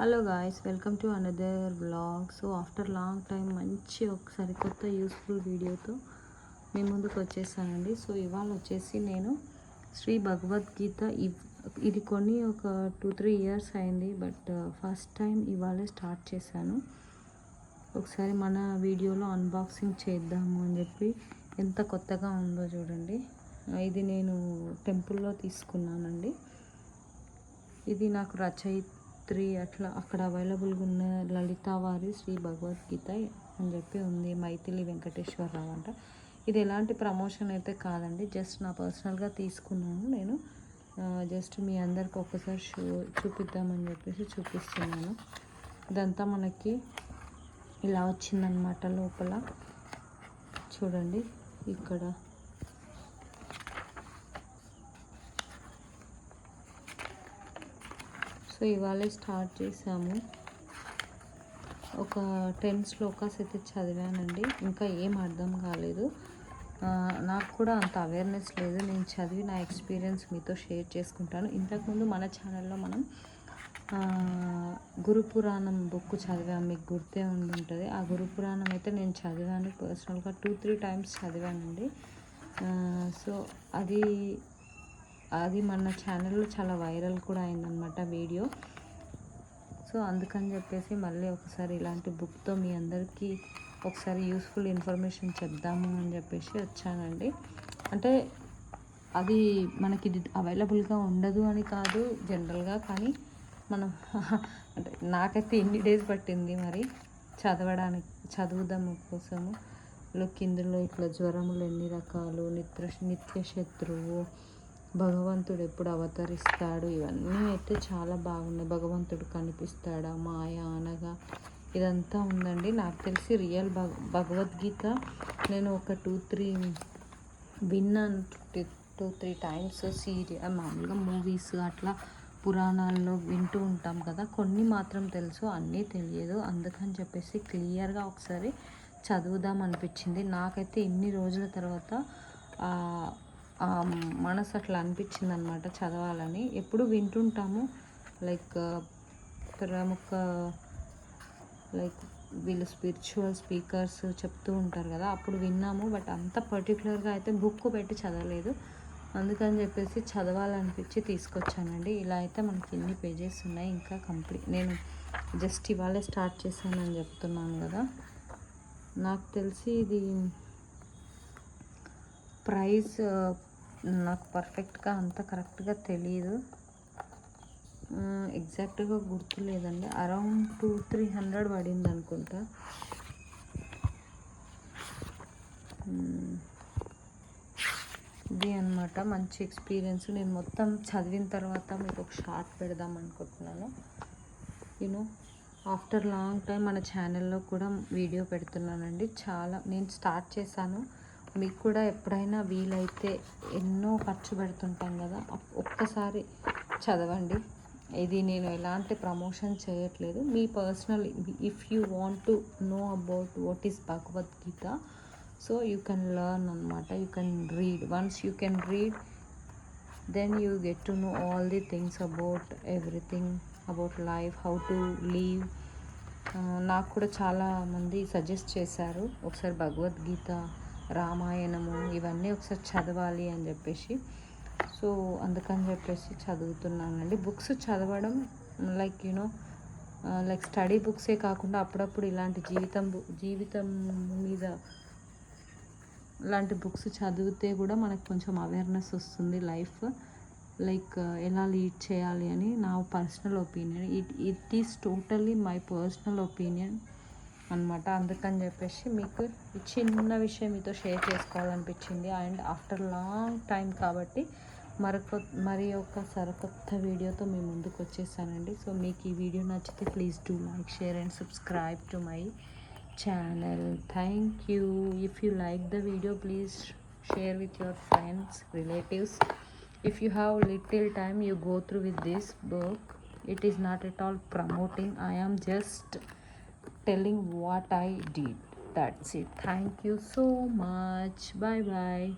Hello guys, welcome to another vlog. So after long time మంచి ఒకసారి కొత్త useful వీడియోతో మీ ముందుకు వచ్చేసానండి. సో ఇవాళ వచ్చేసి నేను శ్రీ భగవద్గీత ఇది కొని ఒక 2-3 ఇయర్స్ అయింది, బట్ ఫస్ట్ టైం ఇవాళే స్టార్ట్ చేశాను. ఒకసారి మన వీడియోలో అన్బాక్సింగ్ చేద్దాము అని చెప్పి ఎంత కొత్తగా ఉందో చూడండి. ఇది నేను టెంపుల్లో తీసుకున్నానండి. ఇది నాకు రచయిత్రి అట్లా అక్కడ అవైలబుల్గా ఉన్న లలితా వారి శ్రీ భగవద్గీత అని చెప్పి ఉంది. మైథిలి వెంకటేశ్వరరావు అంట. ఇది ఎలాంటి ప్రమోషన్ అయితే కాదండి, జస్ట్ నా పర్సనల్గా తీసుకున్నాను. నేను జస్ట్ మీ అందరికి ఒక్కసారి చూపిద్దామని చెప్పేసి చూపిస్తున్నాను. ఇదంతా మనకి ఇలా వచ్చిందనమాట. లోపల చూడండి, ఇక్కడ సో ఇవాళే స్టార్ట్ చేసాము. ఒక 10 శ్లోకాస్ అయితే చదివానండి. ఇంకా ఏం అర్థం కాలేదు. నాకు కూడా అంత అవేర్నెస్ లేదు. నేను చదివి నా ఎక్స్పీరియన్స్ మీతో షేర్ చేసుకుంటాను. ఇంతకుముందు మన ఛానల్లో మనం గురు పురాణం బుక్ చదివాము, మీకు గుర్తే ఉంటుంది. ఆ గురు పురాణం అయితే నేను చదివాను పర్సనల్గా 2-3 టైమ్స్ చదివానండి. సో అది మన ఛానల్లో చాలా వైరల్ కూడా అయిందనమాట వీడియో. సో అందుకని చెప్పేసి మళ్ళీ ఒకసారి ఇలాంటి బుక్తో మీ అందరికీ ఒకసారి యూస్ఫుల్ ఇన్ఫర్మేషన్ చెప్దాము అని చెప్పేసి వచ్చానండి. అంటే అది మనకి ఇది అవైలబుల్గా ఉండదు అని కాదు జనరల్గా, కానీ మనం అంటే నాకైతే ఎన్ని డేస్ పట్టింది మరి చదువుదాము కోసము. ఇందులో ఇట్లా జ్వరములు ఎన్ని రకాలు, నిత్య శత్రువు, భగవంతుడు ఎప్పుడు అవతరిస్తాడు, ఇవన్నీ అయితే చాలా బాగున్నాయి. భగవంతుడు కనిపిస్తాడా, మాయ అనగా, ఇదంతా ఉందండి. నాకు తెలిసి రియల్ భగవద్గీత నేను ఒక 2-3 విన్నాను. 2-3 టైమ్స్ మామూలుగా మూవీస్ అట్లా పురాణాల్లో వింటూ ఉంటాం కదా, కొన్ని మాత్రం తెలుసు, అన్నీ తెలియదు. అందుకని చెప్పేసి క్లియర్గా ఒకసారి చదువుదాం అనిపించింది. నాకైతే ఇన్ని రోజుల తర్వాత మనసు అట్లా అనిపించింది అనమాట చదవాలని. ఎప్పుడు వింటుంటాము, లైక్ ప్రముఖ వీళ్ళు స్పిరిచువల్ స్పీకర్స్ చెప్తూ ఉంటారు కదా, అప్పుడు విన్నాము. బట్ అంత పర్టికులర్గా అయితే బుక్ పెట్టి చదవలేదు. అందుకని చెప్పేసి చదవాలనిపించి తీసుకొచ్చానండి. ఇలా అయితే మనకి ఎన్ని పేజెస్ ఉన్నాయి, ఇంకా కంప్లీట్. నేను జస్ట్ ఇవాళే స్టార్ట్ చేశానని చెప్తున్నాను కదా. నాకు తెలిసి ఇది ప్రైస్ నాకు పర్ఫెక్ట్గా అంత కరెక్ట్గా తెలియదు, ఎగ్జాక్ట్గా గుర్తులేదండి. అరౌండ్ 200-300 పడింది అనుకుంటా. ఇది అనమాట మంచి ఎక్స్పీరియన్స్. నేను మొత్తం చదివిన తర్వాత మీకు ఒక షార్ట్ పెడదాం అనుకుంటున్నాను. ఆఫ్టర్ లాంగ్ టైం మన ఛానల్లో కూడా వీడియో పెడుతున్నానండి. చాలా నేను స్టార్ట్ చేశాను. మీకు కూడా ఎప్పుడైనా వీలైతే, ఎన్నో ఖర్చు పెడుతుంటాం కదా, ఒక్కసారి చదవండి. ఇది నేను ఎలాంటి ప్రమోషన్ చేయట్లేదు, మీ personal. If you want to know about what is Bhagavad Gita, so you can learn అనమాట. You can read. Once you can read, then you get to know all the things about everything, about life, how to live. నాకు కూడా చాలామంది suggest చేశారు ఒకసారి భగవద్గీత, రామాయణము ఇవన్నీ ఒకసారి చదవాలి అని చెప్పేసి. సో అందుకని చెప్పేసి చదువుతున్నానండి. బుక్స్ చదవడం లైక్ లైక్ స్టడీ బుక్సే కాకుండా అప్పుడప్పుడు ఇలాంటి జీవితం మీద ఇలాంటి బుక్స్ చదివితే కూడా మనకు కొంచెం అవేర్నెస్ వస్తుంది. లైఫ్ లైక్ ఎలా లీడ్ చేయాలి అని నా personal opinion. It is totally my personal opinion అనమాట. అందుకని చెప్పేసి మీకు ఈ చిన్న విషయం మీతో షేర్ చేసుకోవాలనిపించింది. అండ్ ఆఫ్టర్ లాంగ్ టైం కాబట్టి మరి ఒక సరికొత్త వీడియోతో మీ ముందుకు వచ్చేసానండి. సో మీకు ఈ వీడియో నచ్చితే please do like, share and subscribe to my channel. Thank you. If you like the video, please share with your friends, relatives. If you have little time, you go through with this book. It is not at all promoting. I am just telling what I did. That's it. Thank you so much. Bye bye.